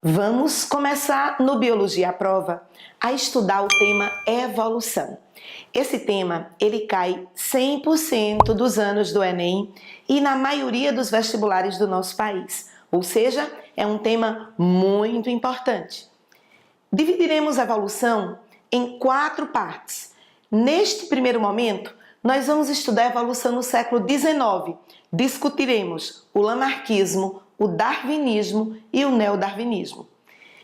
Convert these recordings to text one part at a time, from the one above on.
Vamos começar no Biologia à Prova a estudar o tema evolução. Esse tema, ele cai 100% dos anos do Enem e na maioria dos vestibulares do nosso país. Ou seja, é um tema muito importante. Dividiremos a evolução em 4 partes. Neste primeiro momento, nós vamos estudar a evolução no século XIX. Discutiremos o lamarquismo, o darwinismo e o neodarwinismo.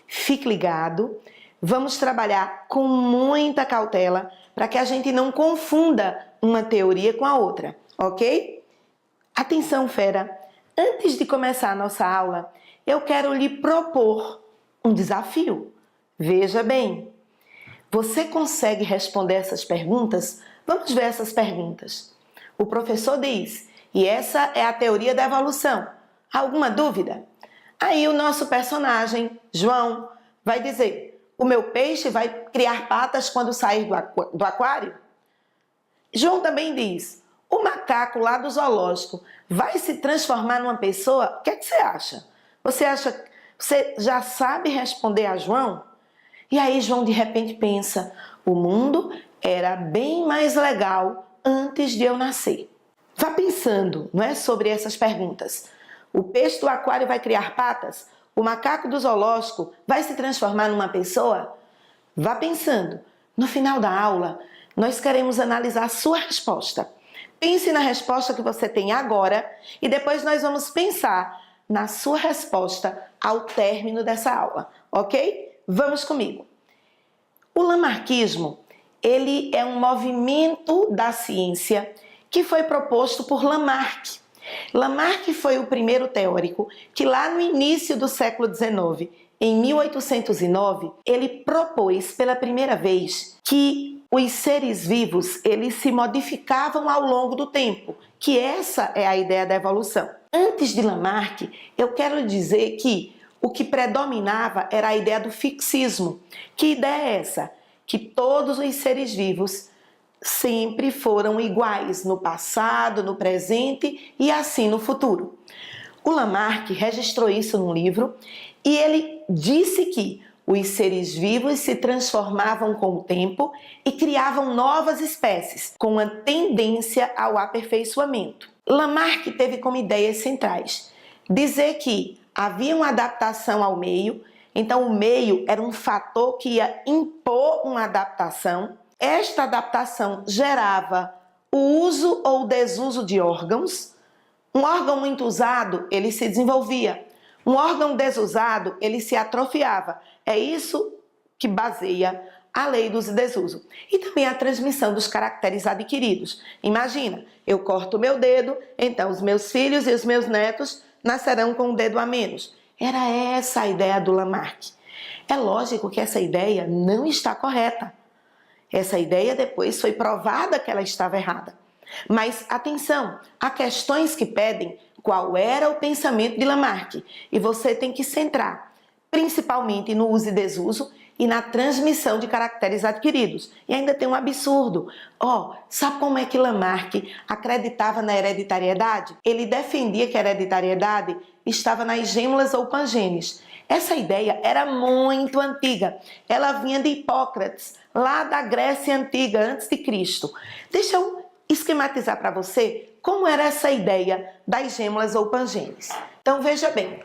Fique ligado, vamos trabalhar com muita cautela para que a gente não confunda uma teoria com a outra, ok? Atenção, fera! Antes de começar a nossa aula, eu quero lhe propor um desafio. Veja bem, você consegue responder essas perguntas? Vamos ver essas perguntas. O professor diz, e essa é a teoria da evolução. Alguma dúvida? Aí o nosso personagem, João, vai dizer, o meu peixe vai criar patas quando sair do aquário? João também diz, o macaco lá do zoológico vai se transformar numa pessoa? O que é que você acha? Você já sabe responder a João? E aí João de repente pensa, o mundo era bem mais legal antes de eu nascer. Vá pensando, não é, sobre essas perguntas. O peixe do aquário vai criar patas? O macaco do zoológico vai se transformar numa pessoa? Vá pensando. No final da aula, nós queremos analisar a sua resposta. Pense na resposta que você tem agora e depois nós vamos pensar na sua resposta ao término dessa aula, ok? Vamos comigo. O lamarquismo, ele é um movimento da ciência que foi proposto por Lamarck. Lamarck foi o primeiro teórico que lá no início do século XIX, em 1809, ele propôs pela primeira vez que os seres vivos eles se modificavam ao longo do tempo, que essa é a ideia da evolução. Antes de Lamarck, eu quero dizer que o que predominava era a ideia do fixismo. Que ideia é essa? Que todos os seres vivos sempre foram iguais no passado, no presente e assim no futuro. O Lamarck registrou isso num livro e ele disse que os seres vivos se transformavam com o tempo e criavam novas espécies, com a tendência ao aperfeiçoamento. Lamarck teve como ideias centrais dizer que havia uma adaptação ao meio, então o meio era um fator que ia impor uma adaptação. Esta adaptação gerava o uso ou desuso de órgãos. Um órgão muito usado, ele se desenvolvia. Um órgão desusado, ele se atrofiava. É isso que baseia a lei do uso e desuso. E também a transmissão dos caracteres adquiridos. Imagina, eu corto o meu dedo, então os meus filhos e os meus netos nascerão com um dedo a menos. Era essa a ideia do Lamarck. É lógico que essa ideia não está correta. Essa ideia depois foi provada que ela estava errada. Mas atenção, há questões que pedem qual era o pensamento de Lamarck e você tem que centrar principalmente no uso e desuso e na transmissão de caracteres adquiridos. E ainda tem um absurdo. Sabe como é que Lamarck acreditava na hereditariedade? Ele defendia que a hereditariedade estava nas gêmeas ou pangenes. Essa ideia era muito antiga. Ela vinha de Hipócrates, lá da Grécia Antiga, antes de Cristo. Deixa eu esquematizar para você como era essa ideia das gêmeas ou pangenes. Então veja bem.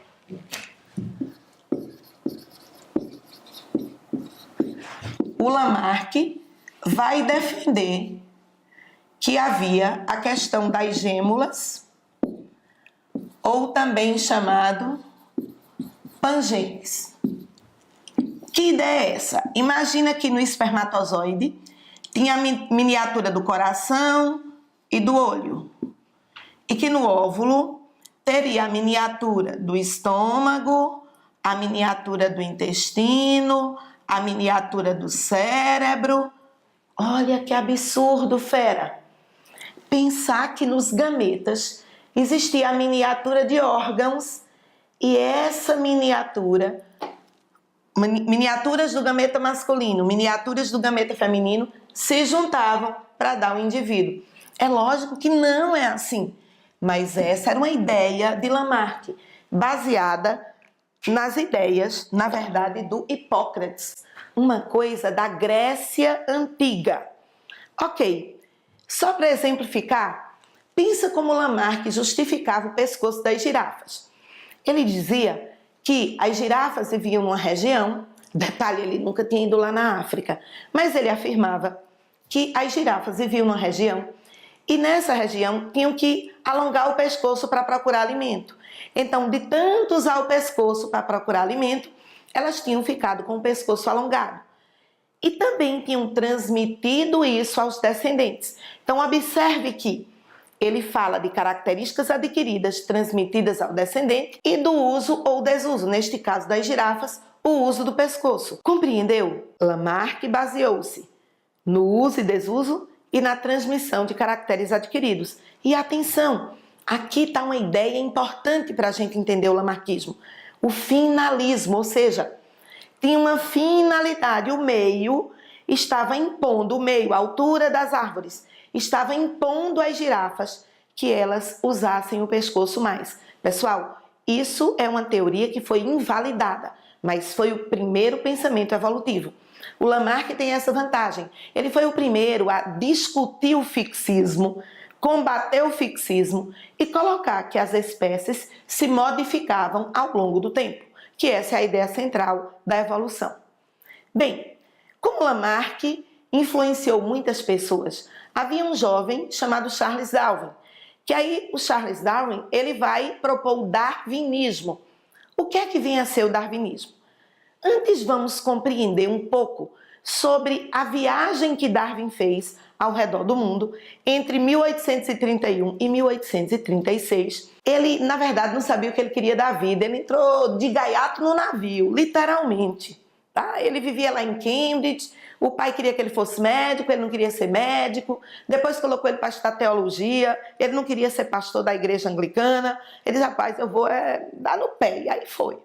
O Lamarck vai defender que havia a questão das gêmeas, ou também chamado pangenes. Que ideia é essa? Imagina que no espermatozoide tinha a miniatura do coração e do olho, e que no óvulo teria a miniatura do estômago, a miniatura do intestino, a miniatura do cérebro. Olha que absurdo, fera! Pensar que nos gametas existia a miniatura de órgãos e essa miniaturas do gameta masculino, miniaturas do gameta feminino se juntavam para dar um indivíduo. É lógico que não é assim, mas essa era uma ideia de Lamarck, baseada nas ideias, na verdade, do Hipócrates, uma coisa da Grécia Antiga. Ok, só para exemplificar, pensa como Lamarck justificava o pescoço das girafas. Ele dizia que as girafas viviam numa região, detalhe, ele nunca tinha ido lá na África, mas ele afirmava que as girafas viviam numa região e nessa região tinham que alongar o pescoço para procurar alimento. Então, de tanto usar o pescoço para procurar alimento, elas tinham ficado com o pescoço alongado. E também tinham transmitido isso aos descendentes. Então, observe que ele fala de características adquiridas transmitidas ao descendente e do uso ou desuso, neste caso das girafas, o uso do pescoço. Compreendeu? Lamarck baseou-se no uso e desuso e na transmissão de caracteres adquiridos. E atenção, aqui está uma ideia importante para a gente entender o lamarquismo. O finalismo, ou seja, tinha uma finalidade, o meio estava impondo, a altura das árvores, estava impondo às girafas que elas usassem o pescoço mais. Pessoal, isso é uma teoria que foi invalidada, mas foi o primeiro pensamento evolutivo. O Lamarck tem essa vantagem. Ele foi o primeiro a discutir o fixismo, combater o fixismo e colocar que as espécies se modificavam ao longo do tempo, que essa é a ideia central da evolução. Bem, como Lamarck influenciou muitas pessoas, havia um jovem chamado Charles Darwin, que aí o Charles Darwin ele vai propor o darwinismo. O que é que vem a ser o darwinismo? Antes vamos compreender um pouco sobre a viagem que Darwin fez ao redor do mundo entre 1831 e 1836. Ele, na verdade, não sabia o que ele queria da vida. Ele entrou de gaiato no navio, literalmente. Tá? Ele vivia lá em Cambridge, o pai queria que ele fosse médico, ele não queria ser médico. Depois colocou ele para estudar teologia, ele não queria ser pastor da igreja anglicana. Ele disse, rapaz, eu vou dar no pé. E aí foi.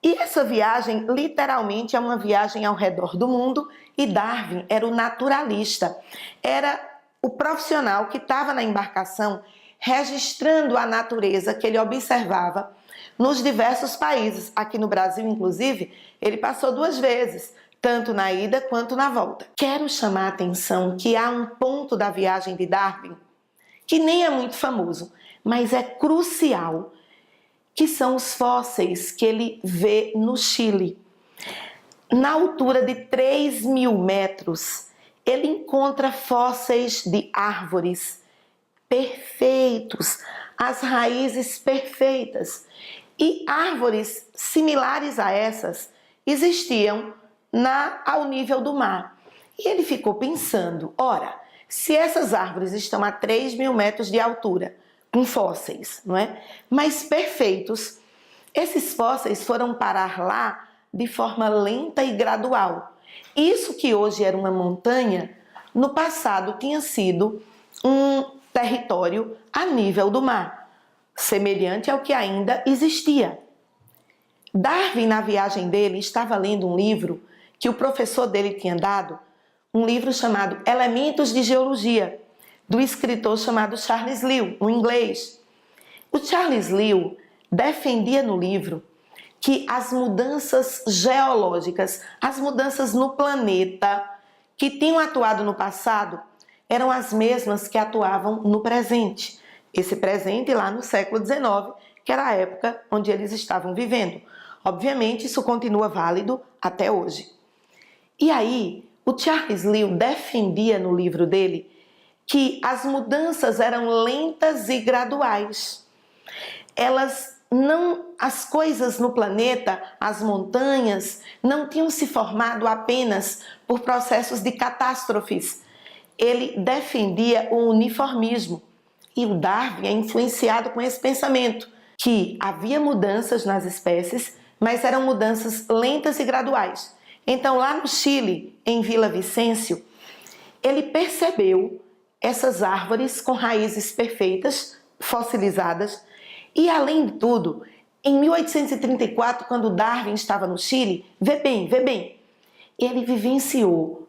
E essa viagem, literalmente, é uma viagem ao redor do mundo e Darwin era o naturalista, era o profissional que estava na embarcação registrando a natureza que ele observava nos diversos países. Aqui no Brasil, inclusive, ele passou 2 vezes, tanto na ida quanto na volta. Quero chamar a atenção que há um ponto da viagem de Darwin que nem é muito famoso, mas é crucial, que são os fósseis que ele vê no Chile. Na altura de 3.000 metros, ele encontra fósseis de árvores perfeitos, as raízes perfeitas. E árvores similares a essas existiam ao nível do mar. E ele ficou pensando, ora, se essas árvores estão a 3.000 metros de altura, com fósseis, não é? Mas perfeitos, esses fósseis foram parar lá de forma lenta e gradual. Isso que hoje era uma montanha, no passado tinha sido um território a nível do mar, semelhante ao que ainda existia. Darwin, na viagem dele, estava lendo um livro que o professor dele tinha dado, um livro chamado Elementos de Geologia, do escritor chamado Charles Lyell, um inglês. O Charles Lyell defendia no livro que as mudanças geológicas, as mudanças no planeta que tinham atuado no passado, eram as mesmas que atuavam no presente. Esse presente lá no século XIX, que era a época onde eles estavam vivendo. Obviamente, isso continua válido até hoje. E aí, o Charles Lyell defendia no livro dele que as mudanças eram lentas e graduais. As coisas no planeta, as montanhas, não tinham se formado apenas por processos de catástrofes. Ele defendia o uniformismo. E o Darwin é influenciado com esse pensamento, que havia mudanças nas espécies, mas eram mudanças lentas e graduais. Então, lá no Chile, em Vila Vicêncio, ele percebeu essas árvores com raízes perfeitas, fossilizadas, e além de tudo, em 1834, quando Darwin estava no Chile, vê bem, ele vivenciou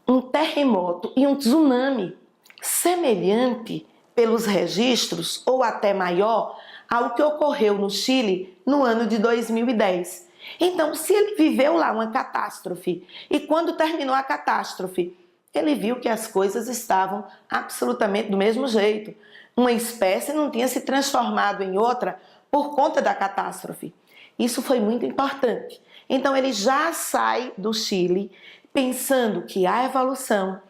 um terremoto e um tsunami semelhante pelos registros, ou até maior, ao que ocorreu no Chile no ano de 2010. Então, se ele viveu lá uma catástrofe e quando terminou a catástrofe, ele viu que as coisas estavam absolutamente do mesmo jeito. Uma espécie não tinha se transformado em outra por conta da catástrofe. Isso foi muito importante. Então, ele já sai do Chile pensando que há evolução,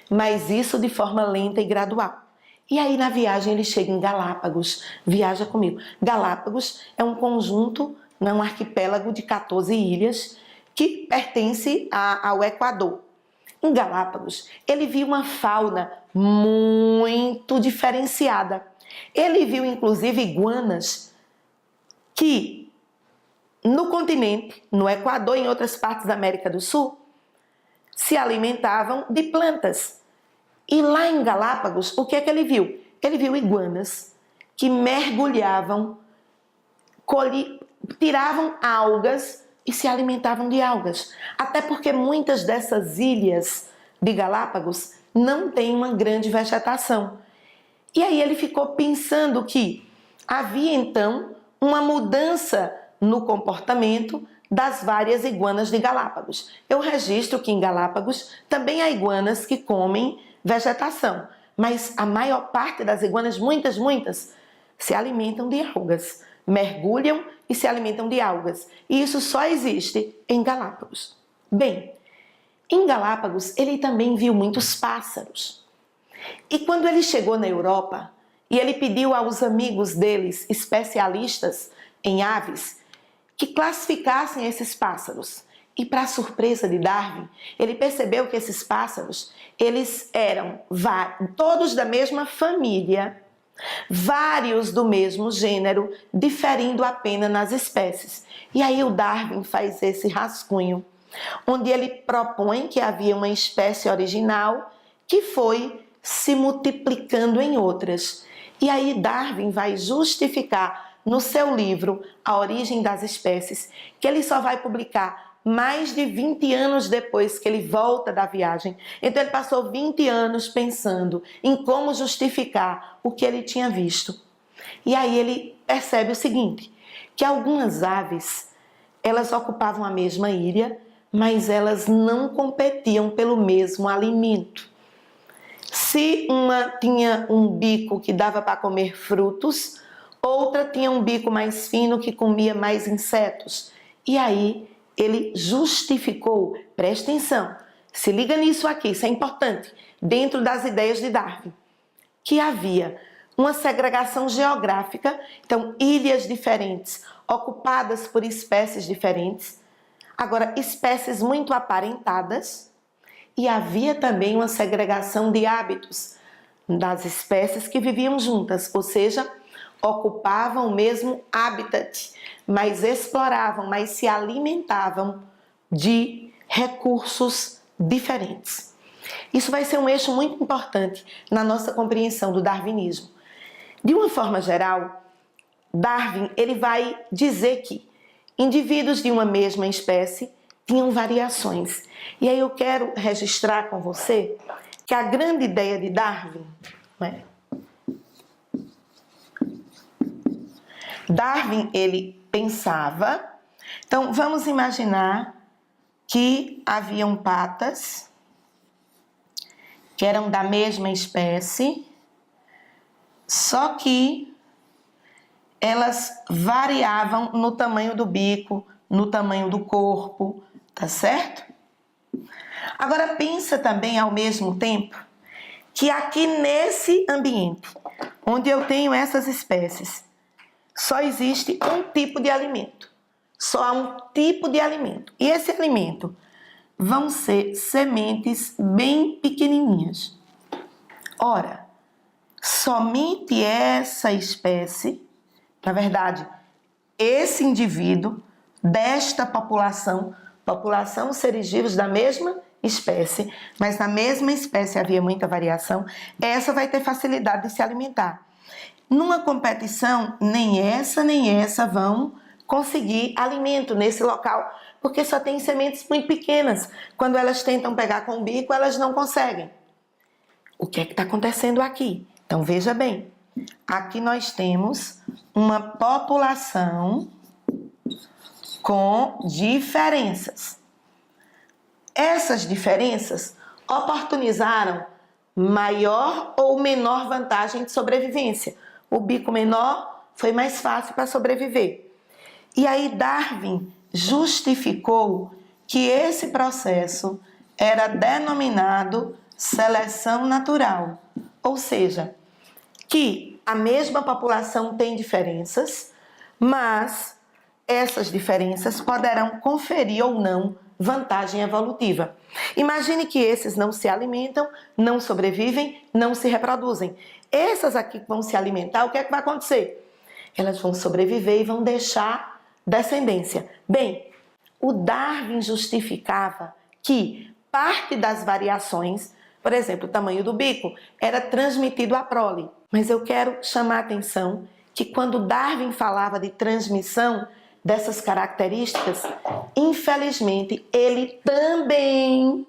mas isso de forma lenta e gradual. E aí, na viagem, ele chega em Galápagos. Viaja comigo. Galápagos é um conjunto, um arquipélago de 14 ilhas que pertence ao Equador. Em Galápagos, ele viu uma fauna muito diferenciada. Ele viu, inclusive, iguanas que, no continente, no Equador e em outras partes da América do Sul, se alimentavam de plantas. E lá em Galápagos, o que é que ele viu? Ele viu iguanas que mergulhavam, tiravam algas e se alimentavam de algas. Até porque muitas dessas ilhas de Galápagos não têm uma grande vegetação. E aí ele ficou pensando que havia então uma mudança no comportamento das várias iguanas de Galápagos. Eu registro que em Galápagos também há iguanas que comem vegetação, mas a maior parte das iguanas, muitas, se alimentam de algas, mergulham e se alimentam de algas. E isso só existe em Galápagos. Bem, em Galápagos ele também viu muitos pássaros. E quando ele chegou na Europa e ele pediu aos amigos deles, especialistas em aves, que classificassem esses pássaros. E para surpresa de Darwin, ele percebeu que esses pássaros, eles eram todos da mesma família, vários do mesmo gênero, diferindo apenas nas espécies. E aí o Darwin faz esse rascunho, onde ele propõe que havia uma espécie original que foi se multiplicando em outras. E aí Darwin vai justificar no seu livro A Origem das Espécies, que ele só vai publicar mais de 20 anos depois que ele volta da viagem. Então ele passou 20 anos pensando em como justificar o que ele tinha visto. E aí ele percebe o seguinte, que algumas aves, elas ocupavam a mesma ilha, mas elas não competiam pelo mesmo alimento. Se uma tinha um bico que dava para comer frutos, outra tinha um bico mais fino que comia mais insetos. E aí ele justificou, presta atenção, se liga nisso aqui, isso é importante, dentro das ideias de Darwin, que havia uma segregação geográfica, então ilhas diferentes, ocupadas por espécies diferentes, agora espécies muito aparentadas, e havia também uma segregação de hábitos das espécies que viviam juntas, ou seja, ocupavam o mesmo habitat, mas exploravam, mas se alimentavam de recursos diferentes. Isso vai ser um eixo muito importante na nossa compreensão do darwinismo. De uma forma geral, Darwin ele vai dizer que indivíduos de uma mesma espécie tinham variações. E aí eu quero registrar com você que a grande ideia de Darwin, Darwin, ele pensava, então vamos imaginar que haviam patas que eram da mesma espécie, só que elas variavam no tamanho do bico, no tamanho do corpo, tá certo? Agora pensa também ao mesmo tempo que aqui nesse ambiente, onde eu tenho essas espécies, só existe um tipo de alimento. Só há um tipo de alimento. E esse alimento vão ser sementes bem pequenininhas. Ora, somente essa espécie, na verdade, esse indivíduo desta população seres vivos da mesma espécie, mas na mesma espécie havia muita variação, essa vai ter facilidade de se alimentar. Numa competição, nem essa vão conseguir alimento nesse local, porque só tem sementes muito pequenas. Quando elas tentam pegar com o bico, elas não conseguem. O que é que está acontecendo aqui? Então, veja bem, aqui nós temos uma população com diferenças. Essas diferenças oportunizaram maior ou menor vantagem de sobrevivência. O bico menor foi mais fácil para sobreviver. E aí Darwin justificou que esse processo era denominado seleção natural, ou seja, que a mesma população tem diferenças, mas essas diferenças poderão conferir ou não vantagem evolutiva. Imagine que esses não se alimentam, não sobrevivem, não se reproduzem. Essas aqui que vão se alimentar, o que é que vai acontecer? Elas vão sobreviver e vão deixar descendência. Bem, o Darwin justificava que parte das variações, por exemplo, o tamanho do bico, era transmitido à prole. Mas eu quero chamar a atenção que quando Darwin falava de transmissão dessas características, infelizmente, ele também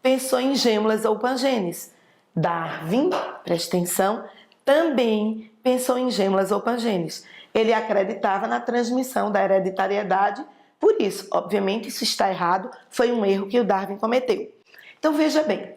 pensou em gêmeas ou pangenes. Darwin, presta atenção, também pensou em gêmeas ou pangenes. Ele acreditava na transmissão da hereditariedade, por isso, obviamente, isso está errado, foi um erro que o Darwin cometeu. Então, veja bem,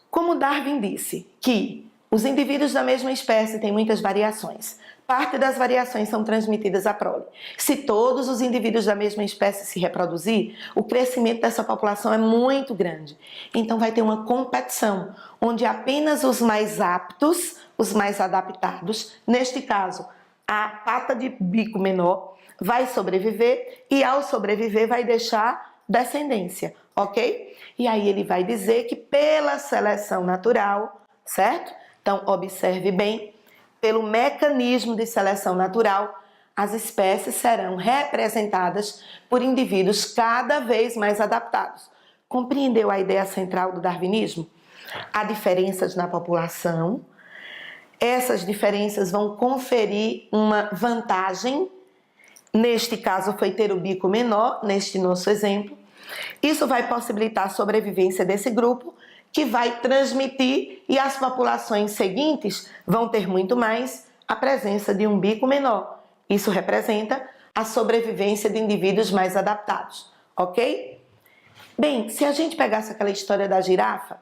como Darwin disse que os indivíduos da mesma espécie têm muitas variações, parte das variações são transmitidas à prole. Se todos os indivíduos da mesma espécie se reproduzir, o crescimento dessa população é muito grande. Então vai ter uma competição, onde apenas os mais aptos, os mais adaptados, neste caso, a pata de bico menor, vai sobreviver e ao sobreviver vai deixar descendência, ok? E aí ele vai dizer que pela seleção natural, certo? Então observe bem, pelo mecanismo de seleção natural, as espécies serão representadas por indivíduos cada vez mais adaptados. Compreendeu a ideia central do darwinismo? Há diferenças na população, essas diferenças vão conferir uma vantagem, neste caso foi ter o bico menor, neste nosso exemplo. Isso vai possibilitar a sobrevivência desse grupo, que vai transmitir e as populações seguintes vão ter muito mais a presença de um bico menor. Isso representa a sobrevivência de indivíduos mais adaptados, ok? Bem, se a gente pegasse aquela história da girafa,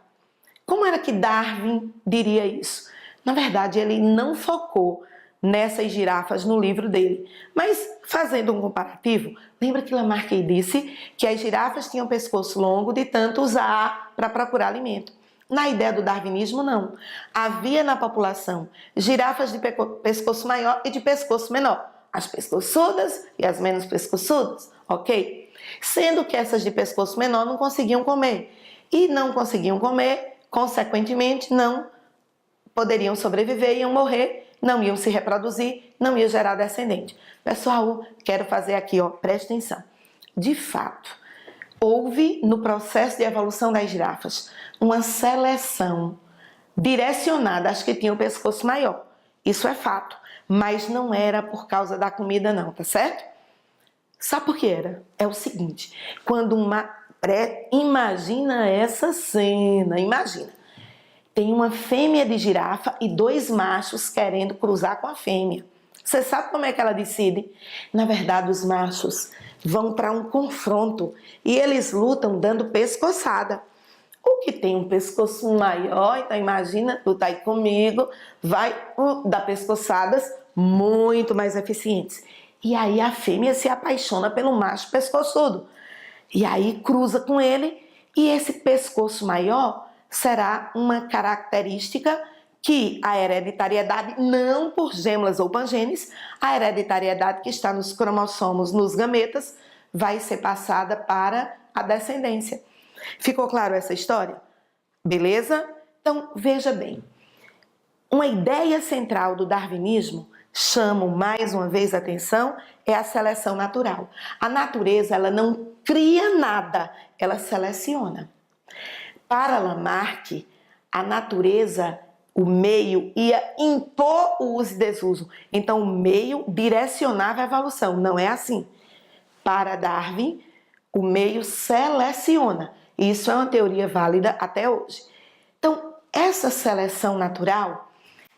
como era que Darwin diria isso? Na verdade, ele não focou nessas girafas no livro dele, mas fazendo um comparativo, lembra que Lamarck disse que as girafas tinham pescoço longo de tanto usar para procurar alimento. Na ideia do darwinismo, não. Havia na população girafas de pescoço maior e de pescoço menor, as pescoçudas e as menos pescoçudas, ok? Sendo que essas de pescoço menor não conseguiam comer, e não conseguiam comer, consequentemente não poderiam sobreviver, iam morrer, não iam se reproduzir, não ia gerar descendente. Pessoal, quero fazer aqui, ó, presta atenção. De fato, houve no processo de evolução das girafas uma seleção direcionada às que tinham o pescoço maior. Isso é fato, mas não era por causa da comida não, tá certo? Sabe por que era? É o seguinte, quando imagina essa cena, imagina. Tem uma fêmea de girafa e dois machos querendo cruzar com a fêmea. Você sabe como é que ela decide? Na verdade, os machos vão para um confronto e eles lutam dando pescoçada. O que tem um pescoço maior, então imagina, tu tá aí comigo, vai dar pescoçadas muito mais eficientes. E aí a fêmea se apaixona pelo macho pescoçudo. E aí cruza com ele e esse pescoço maior será uma característica que a hereditariedade, não por gêmeas ou pangenes, a hereditariedade que está nos cromossomos, nos gametas, vai ser passada para a descendência. Ficou claro essa história? Beleza? Então, veja bem. Uma ideia central do darwinismo, chamo mais uma vez a atenção, é a seleção natural. A natureza, ela não cria nada, ela seleciona. Para Lamarck, a natureza, o meio, ia impor o uso e desuso. Então, o meio direcionava a evolução. Não é assim. Para Darwin, o meio seleciona. Isso é uma teoria válida até hoje. Então, essa seleção natural,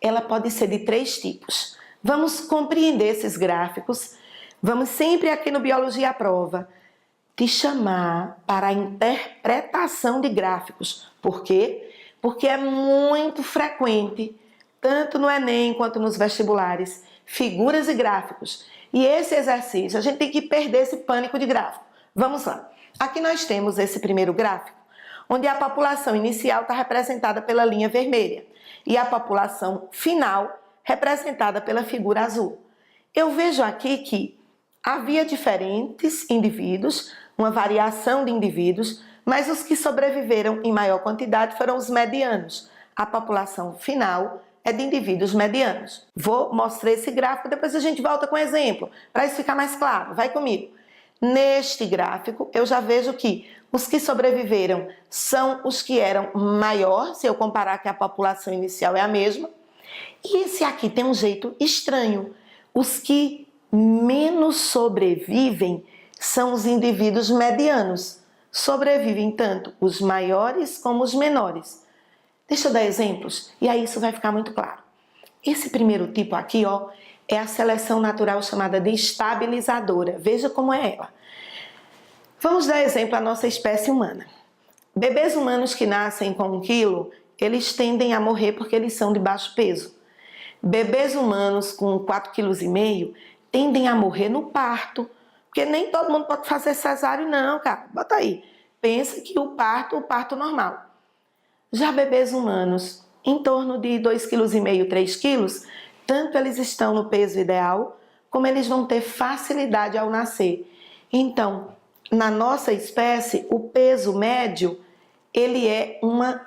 ela pode ser de 3 tipos. Vamos compreender esses gráficos. Vamos sempre aqui no Biologia à Prova te chamar para a interpretação de gráficos. Por quê? Porque é muito frequente, tanto no Enem quanto nos vestibulares, figuras e gráficos. E esse exercício, a gente tem que perder esse pânico de gráfico. Vamos lá. Aqui nós temos esse primeiro gráfico, onde a população inicial está representada pela linha vermelha e a população final representada pela figura azul. Eu vejo aqui que havia diferentes indivíduos, uma variação de indivíduos, mas os que sobreviveram em maior quantidade foram os medianos. A população final é de indivíduos medianos. Vou mostrar esse gráfico, depois a gente volta com exemplo, para isso ficar mais claro. Vai comigo. Neste gráfico, eu já vejo que os que sobreviveram são os que eram maior, se eu comparar que a população inicial é a mesma. E esse aqui tem um jeito estranho. Os que menos sobrevivem são os indivíduos medianos. Sobrevivem tanto os maiores como os menores. Deixa eu dar exemplos e aí isso vai ficar muito claro. Esse primeiro tipo aqui, ó, é a seleção natural chamada de estabilizadora. Veja como é ela. Vamos dar exemplo à nossa espécie humana. Bebês humanos que nascem com 1 quilo, eles tendem a morrer porque eles são de baixo peso. Bebês humanos com 4,5 kg tendem a morrer no parto, porque nem todo mundo pode fazer cesáreo não, cara. Bota aí. Pensa que o parto normal. Já bebês humanos em torno de 2,5 kg, 3 kg, tanto eles estão no peso ideal, como eles vão ter facilidade ao nascer. Então, na nossa espécie, o peso médio, ele é uma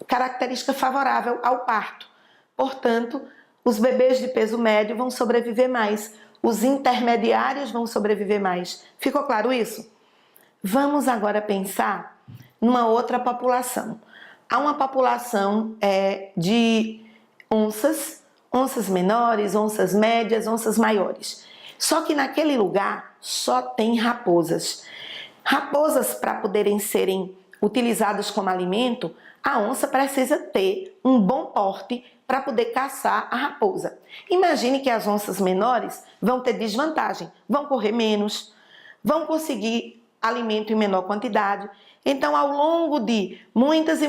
característica favorável ao parto. Portanto, os bebês de peso médio vão sobreviver mais, os intermediários vão sobreviver mais. Ficou claro isso? Vamos agora pensar numa outra população. Há uma população de onças menores, onças médias, onças maiores. Só que naquele lugar só tem raposas. Raposas, para poderem serem utilizadas como alimento, a onça precisa ter um bom porte para poder caçar a raposa. Imagine que as onças menores vão ter desvantagem, vão correr menos, vão conseguir alimento em menor quantidade. Então, ao longo de muitas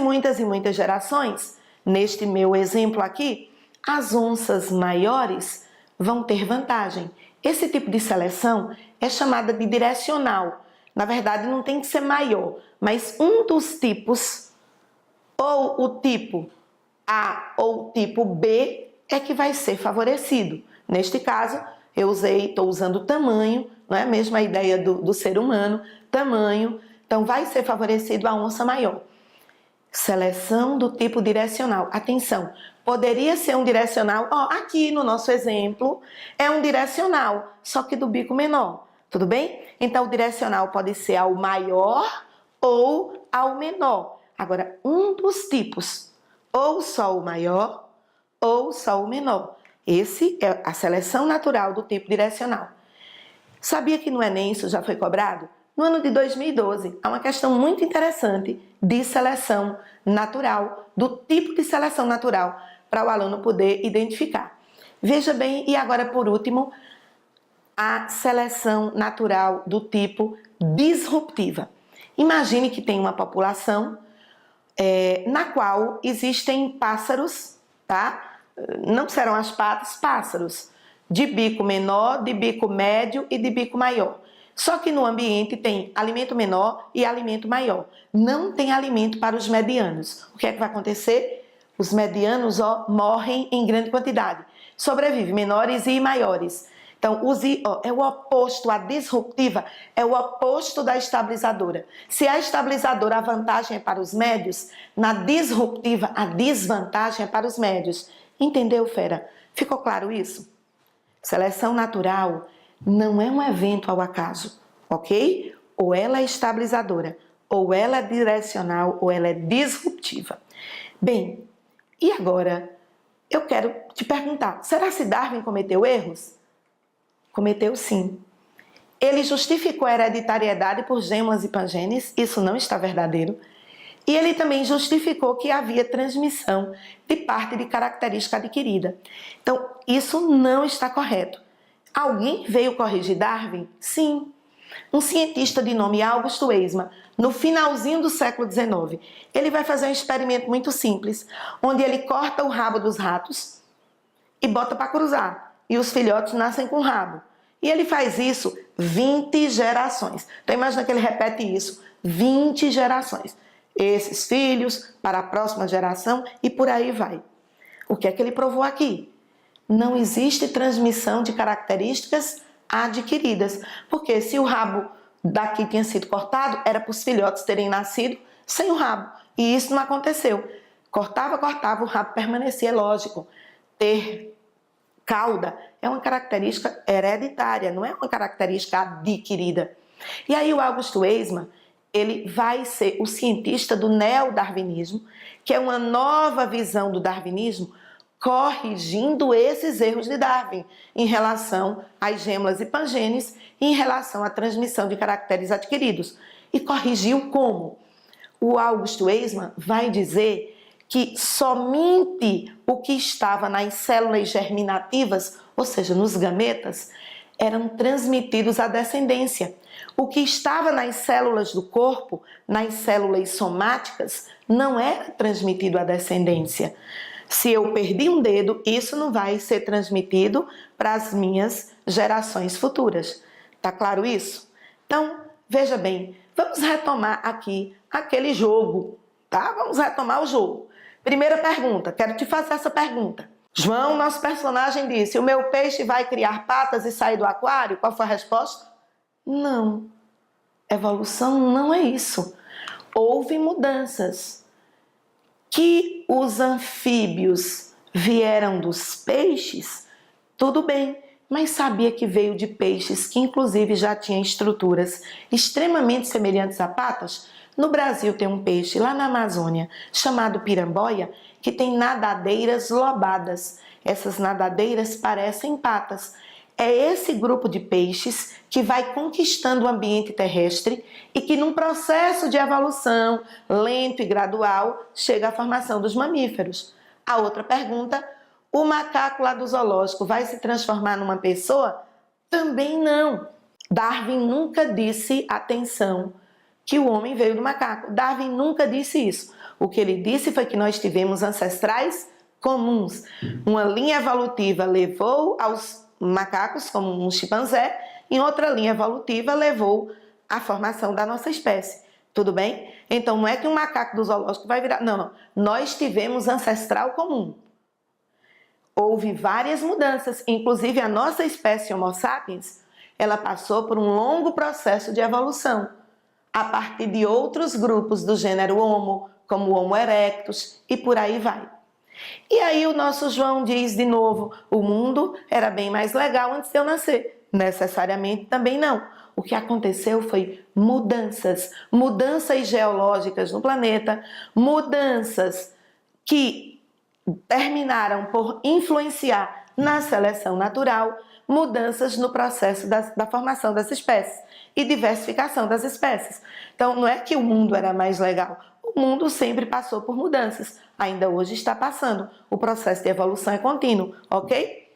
gerações, neste meu exemplo aqui, as onças maiores vão ter vantagem. Esse tipo de seleção é chamada de direcional. Na verdade, não tem que ser maior, mas um dos tipos, ou o tipo A ou o tipo B, é que vai ser favorecido. Neste caso, estou usando tamanho, não é a mesma ideia do ser humano, tamanho, então vai ser favorecido a onça maior. Seleção do tipo direcional. Atenção, poderia ser um direcional, aqui no nosso exemplo, é um direcional, só que do bico menor, tudo bem? Então, o direcional pode ser ao maior ou ao menor. Agora, um dos tipos, ou só o maior ou só o menor. Esse é a seleção natural do tipo direcional. Sabia que no Enem isso já foi cobrado? No ano de 2012, há uma questão muito interessante de seleção natural, do tipo de seleção natural, para o aluno poder identificar. Veja bem, e agora por último, a seleção natural do tipo disruptiva. Imagine que tem uma população na qual existem pássaros, tá? Não serão as patas, pássaros, de bico menor, de bico médio e de bico maior. Só que no ambiente tem alimento menor e alimento maior. Não tem alimento para os medianos. O que é que vai acontecer? Os medianos morrem em grande quantidade. Sobrevivem menores e maiores. Então, é o oposto, a disruptiva é o oposto da estabilizadora. Se a estabilizadora, a vantagem é para os médios, na disruptiva, a desvantagem é para os médios. Entendeu, fera? Ficou claro isso? Seleção natural não é um evento ao acaso, ok? Ou ela é estabilizadora, ou ela é direcional, ou ela é disruptiva. Bem, e agora eu quero te perguntar, será que Darwin cometeu erros? Cometeu sim. Ele justificou a hereditariedade por gêmeas e pangenes, isso não está verdadeiro. E ele também justificou que havia transmissão de parte de característica adquirida. Então, isso não está correto. Alguém veio corrigir Darwin? Sim. Um cientista de nome Augusto Weismann, no finalzinho do século XIX, ele vai fazer um experimento muito simples, onde ele corta o rabo dos ratos e bota para cruzar. E os filhotes nascem com rabo. E ele faz isso 20 gerações. Então imagina que ele repete isso 20 gerações. Esses filhos para a próxima geração e por aí vai. O que é que ele provou aqui? Não existe transmissão de características adquiridas. Porque se o rabo daqui tinha sido cortado, era para os filhotes terem nascido sem o rabo. E isso não aconteceu. Cortava, o rabo permanecia, lógico. Ter cauda é uma característica hereditária, não é uma característica adquirida. E aí o Augusto Weismann, ele vai ser o cientista do neodarwinismo, que é uma nova visão do darwinismo, corrigindo esses erros de Darwin em relação às gêmeas e pangenes e em relação à transmissão de caracteres adquiridos. E corrigiu como? O Augusto Weismann vai dizer que somente o que estava nas células germinativas, ou seja, nos gametas, eram transmitidos à descendência. O que estava nas células do corpo, nas células somáticas, não era transmitido à descendência. Se eu perdi um dedo, isso não vai ser transmitido para as minhas gerações futuras. Tá claro isso? Então, veja bem, vamos retomar aqui aquele jogo, tá? Vamos retomar o jogo. Primeira pergunta, quero te fazer essa pergunta. João, nosso personagem, disse: o meu peixe vai criar patas e sair do aquário? Qual foi a resposta? Não. Evolução não é isso. Houve mudanças. Que os anfíbios vieram dos peixes, tudo bem, mas sabia que veio de peixes que inclusive já tinham estruturas extremamente semelhantes a patas? No Brasil tem um peixe lá na Amazônia chamado piramboia que tem nadadeiras lobadas. Essas nadadeiras parecem patas. É esse grupo de peixes que vai conquistando o ambiente terrestre e que num processo de evolução lento e gradual chega à formação dos mamíferos. A outra pergunta, o macaco lá do zoológico vai se transformar numa pessoa? Também não. Darwin nunca disse, atenção, que o homem veio do macaco. Darwin nunca disse isso. O que ele disse foi que nós tivemos ancestrais comuns. Uma linha evolutiva levou aos macacos, como um chimpanzé, em outra linha evolutiva levou à formação da nossa espécie. Tudo bem? Então não é que um macaco do zoológico vai virar... Não. Nós tivemos ancestral comum. Houve várias mudanças, inclusive a nossa espécie Homo sapiens, ela passou por um longo processo de evolução, a partir de outros grupos do gênero Homo, como o Homo erectus, e por aí vai. E aí o nosso João diz de novo, o mundo era bem mais legal antes de eu nascer. Necessariamente também não. O que aconteceu foi mudanças geológicas no planeta, mudanças que terminaram por influenciar na seleção natural, mudanças no processo da formação das espécies e diversificação das espécies. Então não é que o mundo era mais legal, o mundo sempre passou por mudanças, ainda hoje está passando, o processo de evolução é contínuo, ok?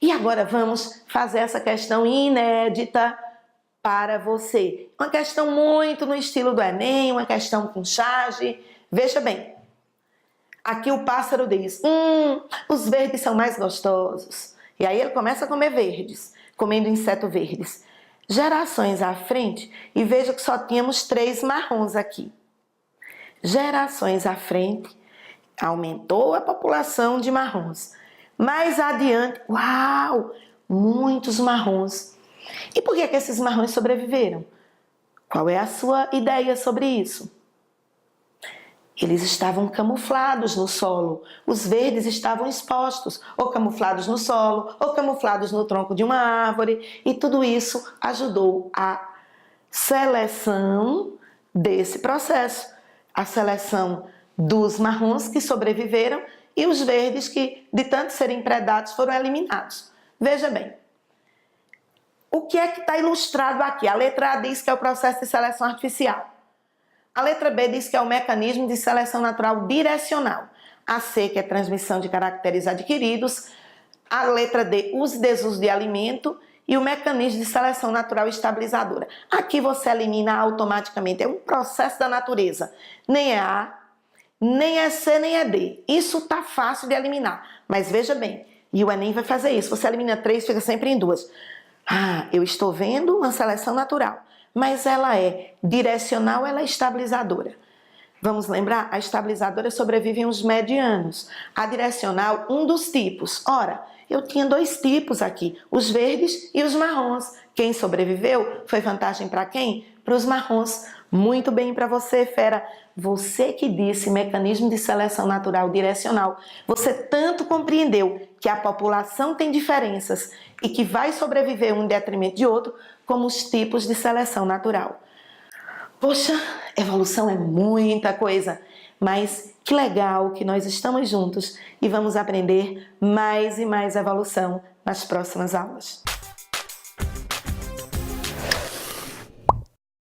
E agora vamos fazer essa questão inédita para você. Uma questão muito no estilo do Enem, uma questão com charge. Veja bem, aqui o pássaro diz, os verdes são mais gostosos. E aí ele começa a comer verdes, comendo insetos verdes. Gerações à frente, e veja que só tínhamos 3 marrons aqui. Gerações à frente, aumentou a população de marrons. Mais adiante, uau, muitos marrons. E por que esses marrons sobreviveram? Qual é a sua ideia sobre isso? Eles estavam camuflados no solo. Os verdes estavam expostos, ou camuflados no solo, ou camuflados no tronco de uma árvore. E tudo isso ajudou a seleção desse processo. A seleção dos marrons que sobreviveram e os verdes que, de tanto serem predados, foram eliminados. Veja bem, o que é que está ilustrado aqui? A letra A diz que é o processo de seleção artificial. A letra B diz que é o mecanismo de seleção natural direcional. A C, que é transmissão de caracteres adquiridos. A letra D, uso e desuso de alimento. E o mecanismo de seleção natural estabilizadora. Aqui você elimina automaticamente, é um processo da natureza. Nem é A, nem é C, nem é D. Isso tá fácil de eliminar. Mas veja bem, e o Enem vai fazer isso. Você elimina 3, fica sempre em 2. Ah, eu estou vendo uma seleção natural, mas ela é direcional, ela é estabilizadora. Vamos lembrar? A estabilizadora sobrevive os medianos. A direcional, um dos tipos. Ora, eu tinha 2 tipos aqui, os verdes e os marrons. Quem sobreviveu foi vantagem para quem? Para os marrons. Muito bem para você, fera. Você que disse mecanismo de seleção natural direcional. Você tanto compreendeu que a população tem diferenças e que vai sobreviver um em detrimento de outro, como os tipos de seleção natural. Poxa, evolução é muita coisa, mas que legal que nós estamos juntos e vamos aprender mais e mais evolução nas próximas aulas.